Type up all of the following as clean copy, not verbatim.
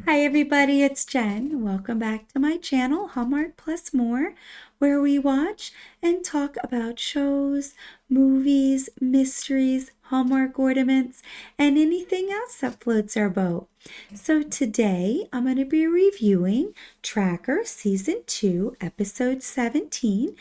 Hi everybody, it's Jen. Welcome back to my channel, Hallmark Plus More, where we watch and talk about shows, movies, mysteries, Hallmark ornaments, and anything else that floats our boat. So today I'm going to be reviewing Tracker Season 2, Episode 17.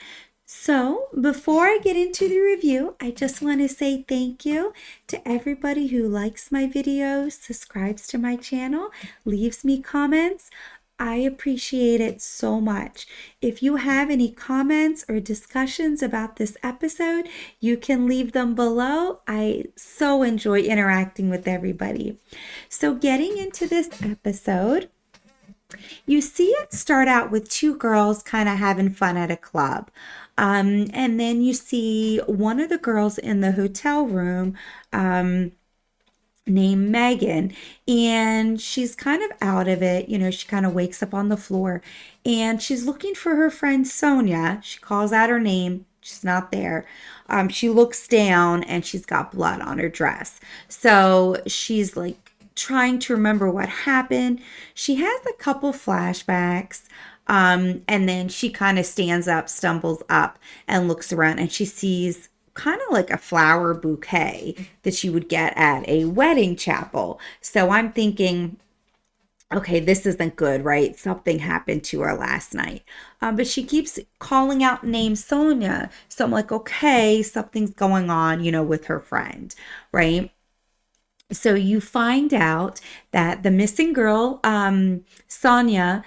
So, before I get into the review, I just want to say thank you to everybody who likes my videos, subscribes to my channel, leaves me comments. I appreciate it so much. If you have any comments or discussions about this episode, you can leave them below. I so enjoy interacting with everybody. So, getting into this episode, you see it start out with two girls kind of having fun at a club. And then you see one of the girls in the hotel room named Megan, and she's kind of out of it. She kind of wakes up on the floor and she's looking for her friend Sonia. She calls out her name. She's not there. She looks down and she's got blood on her dress. So she's like trying to remember what happened. She has a couple flashbacks. And then she kind of stands up, stumbles up, and looks around, and she sees kind of like a flower bouquet that she would get at a wedding chapel. So I'm thinking, okay, this isn't good, right? Something happened to her last night. But she keeps calling out name Sonia. So I'm like, okay, something's going on, with her friend, right? So you find out that the missing girl, Sonia,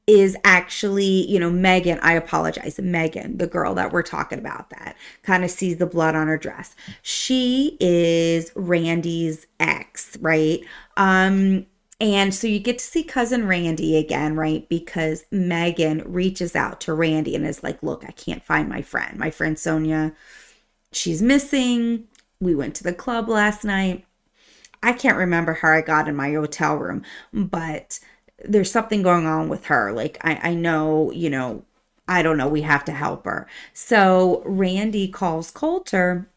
is actually, Megan. I apologize, Megan, the girl that we're talking about that kind of sees the blood on her dress. She is Randy's ex, right? And so you get to see cousin Randy again, right? Because Megan reaches out to Randy and is like, look, I can't find my friend. My friend Sonia, she's missing. We went to the club last night. I can't remember how I got in my hotel room, but there's something going on with her. Like, I know, I don't know. We have to help her. So Randy calls Coulter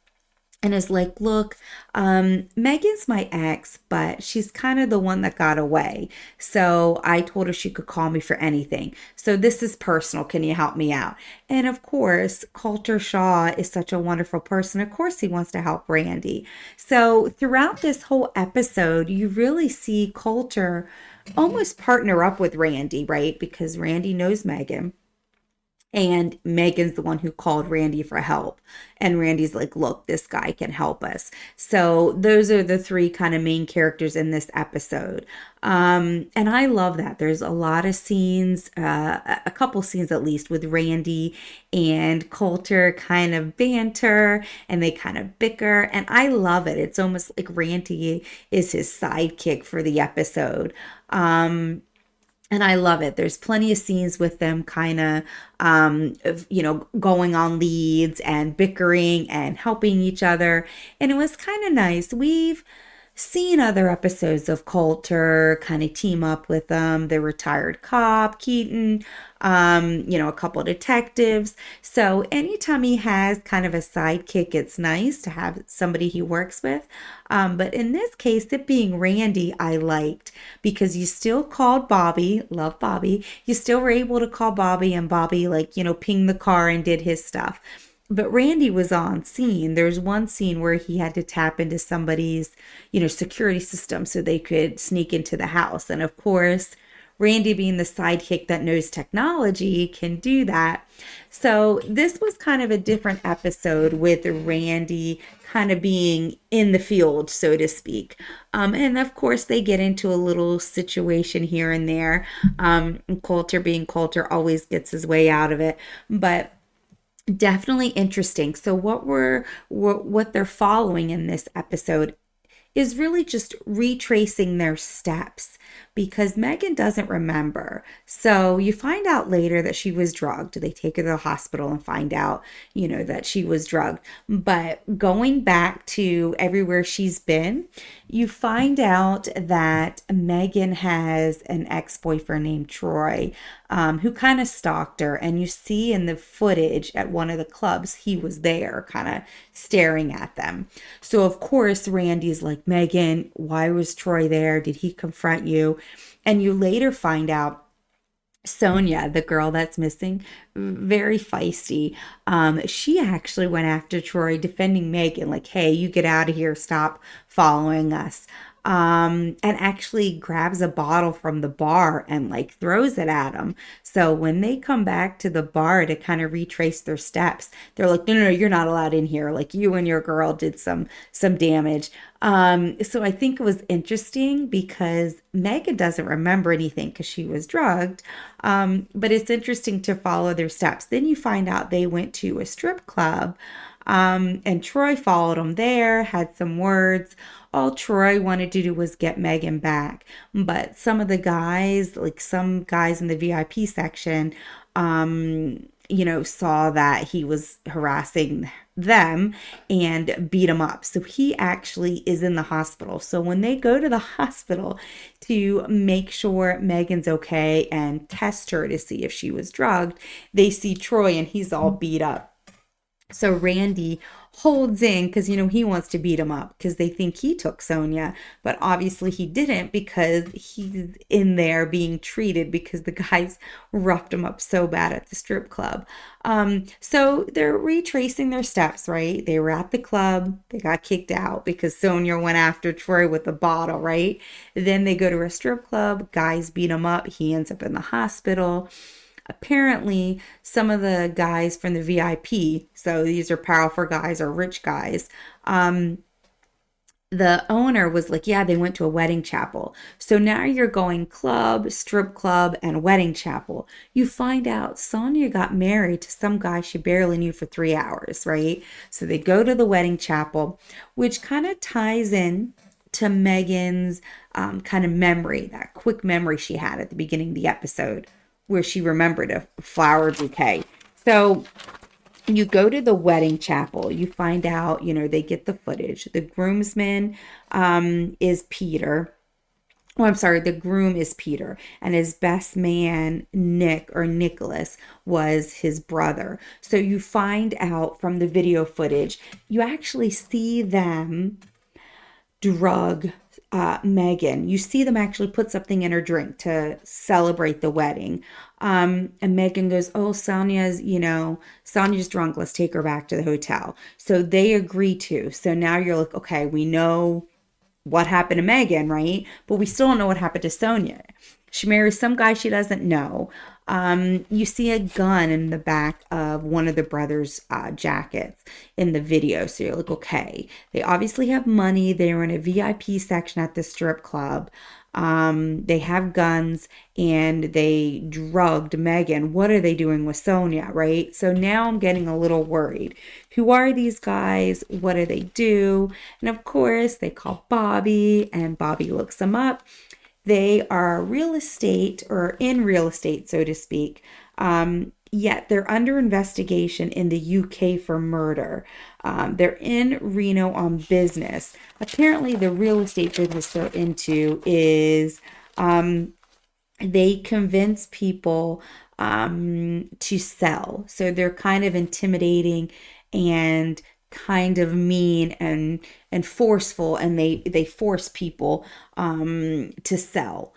and is like, look, Megan's my ex, but she's kind of the one that got away. So I told her she could call me for anything. So this is personal. Can you help me out? And of course, Coulter Shaw is such a wonderful person. Of course, he wants to help Randy. So throughout this whole episode, you really see Coulter almost partner up with Randy, right? Because Randy knows Megan. And Megan's the one who called Randy for help. And Randy's like, look, this guy can help us. So those are the three kind of main characters in this episode. And I love that. There's a lot of scenes, a couple scenes at least, with Randy and Coulter kind of banter and they kind of bicker. And I love it. It's almost like Randy is his sidekick for the episode. And I love it. There's plenty of scenes with them kind of, going on leads and bickering and helping each other. And it was kind of nice. We've seen other episodes of Coulter kind of team up with the retired cop, Keaton, a couple of detectives. So anytime he has kind of a sidekick, it's nice to have somebody he works with. But in this case, it being Randy, I liked because you still called Bobby, love Bobby. You still were able to call Bobby and Bobby pinged the car and did his stuff. But Randy was on scene. There's one scene where he had to tap into somebody's, security system so they could sneak into the house. And of course, Randy being the sidekick that knows technology can do that. So this was kind of a different episode with Randy kind of being in the field, so to speak. And of course, they get into a little situation here and there. Coulter being Coulter always gets his way out of it. But definitely interesting. So what they're following in this episode is really just retracing their steps because Megan doesn't remember. So you find out later that she was drugged. They take her to the hospital and find out, that she was drugged. But going back to everywhere she's been, you find out that Megan has an ex-boyfriend named Troy, who kind of stalked her. And you see in the footage at one of the clubs, he was there kind of staring at them. So of course, Randy's like, Megan, why was Troy there? Did he confront you? you. And you later find out Sonia, the girl that's missing, very feisty. She actually went after Troy, defending Megan, like, hey, you get out of here, stop following us. And actually grabs a bottle from the bar and like throws it at him. So when they come back to the bar to kind of retrace their steps, they're like, no, no, no, you're not allowed in here. Like you and your girl did some damage. So I think it was interesting because Megan doesn't remember anything because she was drugged. But it's interesting to follow their steps. Then you find out they went to a strip club, and Troy followed them there, had some words. All Troy wanted to do was get Megan back. But some of the guys, like some guys in the VIP section, saw that he was harassing them and beat him up. So he actually is in the hospital. So when they go to the hospital to make sure Megan's okay and test her to see if she was drugged, they see Troy and he's all beat up. So Randy holds in because, he wants to beat him up because they think he took Sonia, but obviously he didn't because he's in there being treated because the guys roughed him up so bad at the strip club. So they're retracing their steps, right? They were at the club, they got kicked out because Sonia went after Troy with a bottle, right? Then they go to a strip club, guys beat him up, he ends up in the hospital. Apparently, some of the guys from the VIP, so these are powerful guys or rich guys, the owner was like, yeah, they went to a wedding chapel. So now you're going club, strip club, and wedding chapel. You find out Sonia got married to some guy she barely knew for 3 hours, right? So they go to the wedding chapel, which kind of ties in to Megan's kind of memory, that quick memory she had at the beginning of the episode where she remembered a flower bouquet. So you go to the wedding chapel, you find out, they get the footage. The groomsman is Peter. Oh, I'm sorry, the groom is Peter, and his best man, Nick or Nicholas, was his brother. So you find out from the video footage, you actually see them drug Megan. You see them actually put something in her drink to celebrate the wedding. And Megan goes, oh, Sonia's drunk. Let's take her back to the hotel. So they agree to. So now you're like, okay, we know what happened to Megan, right? But we still don't know what happened to Sonia. She marries some guy she doesn't know. You see a gun in the back of one of the brothers' jackets in the video. So you're like, okay, they obviously have money. They're in a VIP section at the strip club. They have guns and they drugged Megan. What are they doing with Sonia, right? So now I'm getting a little worried. Who are these guys? What do they do? And of course, they call Bobby, and Bobby looks them up. They are real estate or in real estate, so to speak. Yet they're under investigation in the UK for murder. They're in Reno on business. Apparently, the real estate business they're into is they convince people to sell. So they're kind of intimidating and kind of mean and forceful, and they force people to sell,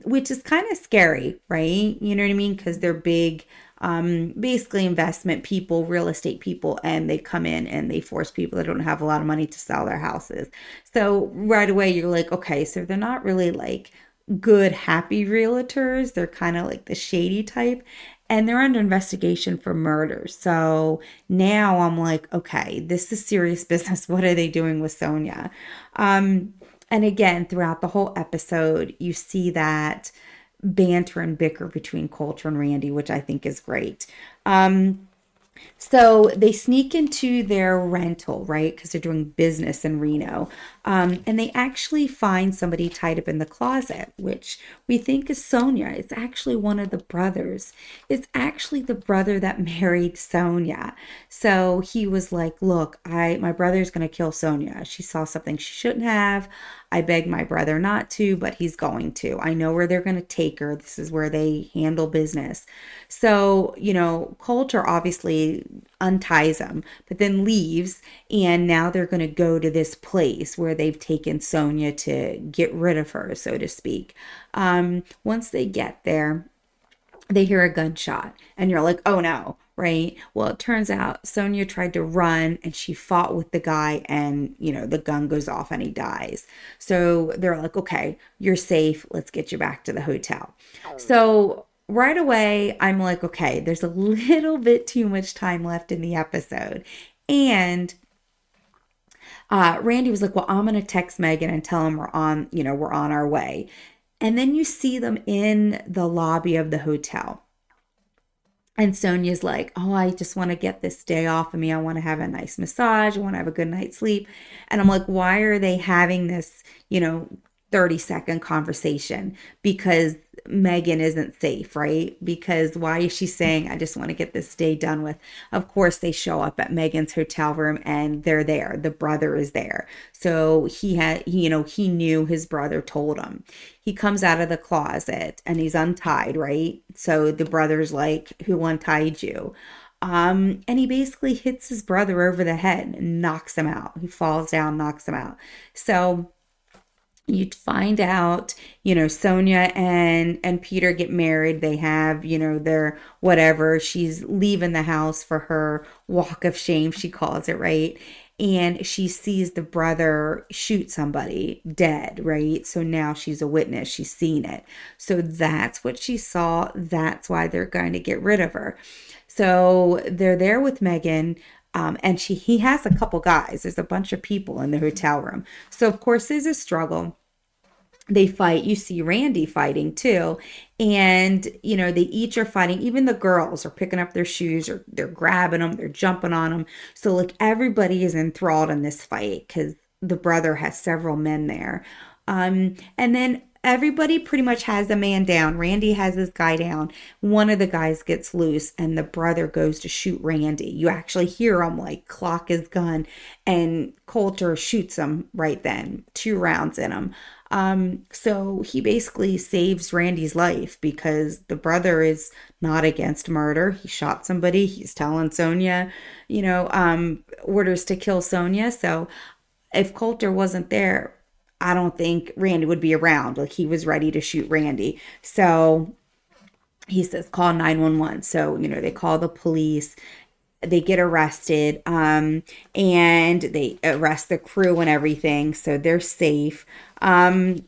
which is kind of scary, right? You know what I mean? Because they're big, basically investment people, real estate people, and they come in and they force people that don't have a lot of money to sell their houses. So right away you're like, okay, so they're not really like good, happy realtors. They're kind of like the shady type, and they're under investigation for murder. So now I'm like, okay, this is serious business. What are they doing with Sonia? And again, throughout the whole episode, you see that banter and bicker between Coulter and Randy, which I think is great. So they sneak into their rental, right? Because they're doing business in Reno. And they actually find somebody tied up in the closet, which we think is Sonia. It's actually one of the brothers. It's actually the brother that married Sonia. So he was like, look, my brother's going to kill Sonia. She saw something she shouldn't have. I begged my brother not to, but he's going to. I know where they're going to take her. This is where they handle business. So, Coulter obviously basically unties him, but then leaves. And now they're going to go to this place where they've taken Sonia to get rid of her, so to speak. Once they get there, they hear a gunshot and you're like, oh no, right? Well, it turns out Sonia tried to run and she fought with the guy, and the gun goes off and he dies. So they're like, okay, you're safe. Let's get you back to the hotel. So right away, I'm like, okay, there's a little bit too much time left in the episode. And Randy was like, well, I'm going to text Megan and tell him we're on our way. And then you see them in the lobby of the hotel. And Sonia's like, oh, I just want to get this day off of me. I want to have a nice massage. I want to have a good night's sleep. And I'm like, why are they having this, 30-second conversation? Because Megan isn't safe, right? Because why is she saying, I just want to get this day done with? Of course, they show up at Megan's hotel room and they're there. The brother is there. So he knew, his brother told him. He comes out of the closet and he's untied, right? So the brother's like, who untied you? And he basically hits his brother over the head and knocks him out. He falls down, knocks him out. So you'd find out, Sonia and Peter get married. They have, their whatever. She's leaving the house for her walk of shame, she calls it, right? And she sees the brother shoot somebody dead, right? So now she's a witness. She's seen it. So that's what she saw. That's why they're going to get rid of her. So they're there with Megan. And he has a couple guys. There's a bunch of people in the hotel room. So of course there's a struggle. They fight. You see Randy fighting too. And, they each are fighting. Even the girls are picking up their shoes, or they're grabbing them, they're jumping on them. So like everybody is enthralled in this fight because the brother has several men there. And then everybody pretty much has a man down. Randy has this guy down. One of the guys gets loose and the brother goes to shoot Randy. You actually hear him like clock his gun, and Coulter shoots him right then, 2 rounds in him. So he basically saves Randy's life because the brother is not against murder. He shot somebody. He's telling Sonia, orders to kill Sonia. So if Coulter wasn't there, I don't think Randy would be around. Like, he was ready to shoot Randy. So he says, call 911. So, they call the police. They get arrested, and they arrest the crew and everything. So they're safe. And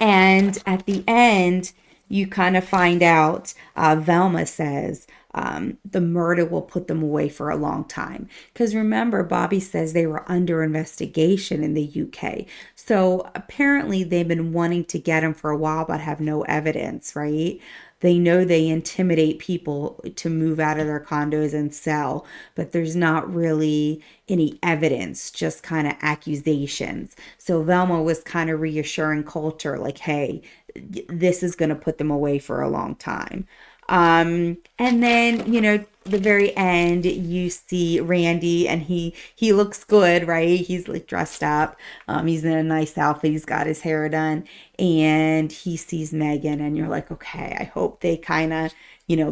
at the end, you kind of find out, Velma says, the murder will put them away for a long time. Because remember, Bobby says they were under investigation in the UK. So apparently they've been wanting to get him for a while, but have no evidence, right? They know they intimidate people to move out of their condos and sell, but there's not really any evidence, just kind of accusations. So Velma was kind of reassuring Coulter, like, hey, this is going to put them away for a long time. And then, the very end, you see Randy, and he looks good, right? He's like dressed up. He's in a nice outfit. He's got his hair done, and he sees Megan, and you're like, okay, I hope they kind of,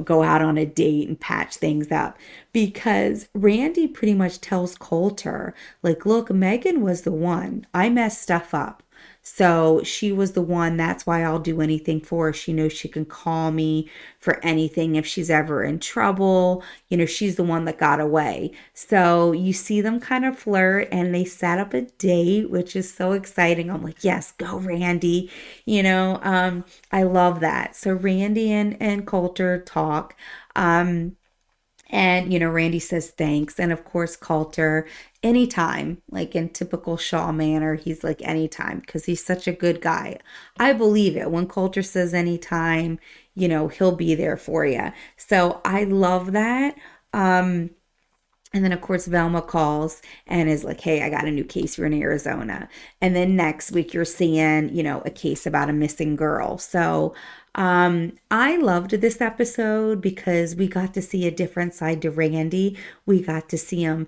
go out on a date and patch things up, because Randy pretty much tells Coulter, like, look, Megan was the one. I messed stuff up. So she was the one. That's why I'll do anything for her. She knows she can call me for anything if she's ever in trouble. She's the one that got away. So you see them kind of flirt, and they set up a date, which is so exciting. I'm like, yes, go Randy. I love that. So Randy and Coulter talk. And, Randy says thanks. And of course, Coulter, anytime, like in typical Shaw manner, he's like, anytime, because he's such a good guy. I believe it. When Coulter says anytime, he'll be there for you. So I love that. And then, of course, Velma calls and is like, hey, I got a new case here in Arizona. And then next week, you're seeing, a case about a missing girl. So I loved this episode because we got to see a different side to Randy. We got to see him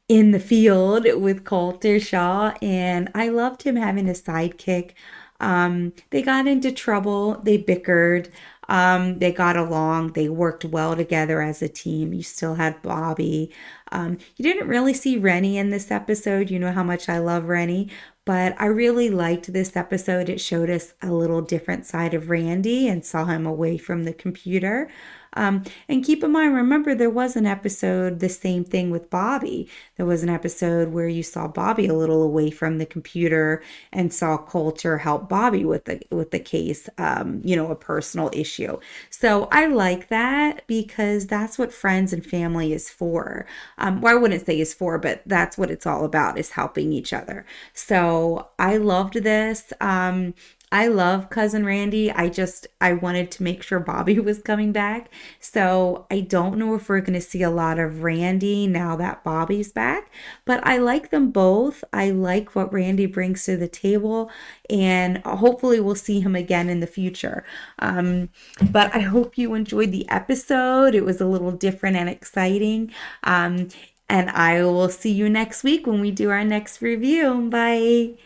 in the field with Coulter Shaw, and I loved him having a sidekick. They got into trouble. They bickered. They got along, they worked well together as a team. You still had Bobby. You didn't really see Rennie in this episode. You know how much I love Rennie, but I really liked this episode. It showed us a little different side of Randy and saw him away from the computer. And keep in mind, remember, there was an episode, the same thing with Bobby. There was an episode where you saw Bobby a little away from the computer and saw Coulter help Bobby with the case, a personal issue. So I like that because that's what friends and family is for. Well, I wouldn't say is for, but that's what it's all about, is helping each other. So I loved this. I love Cousin Randy. I wanted to make sure Bobby was coming back. So I don't know if we're going to see a lot of Randy now that Bobby's back, but I like them both. I like what Randy brings to the table, and hopefully we'll see him again in the future. But I hope you enjoyed the episode. It was a little different and exciting. And I will see you next week when we do our next review. Bye.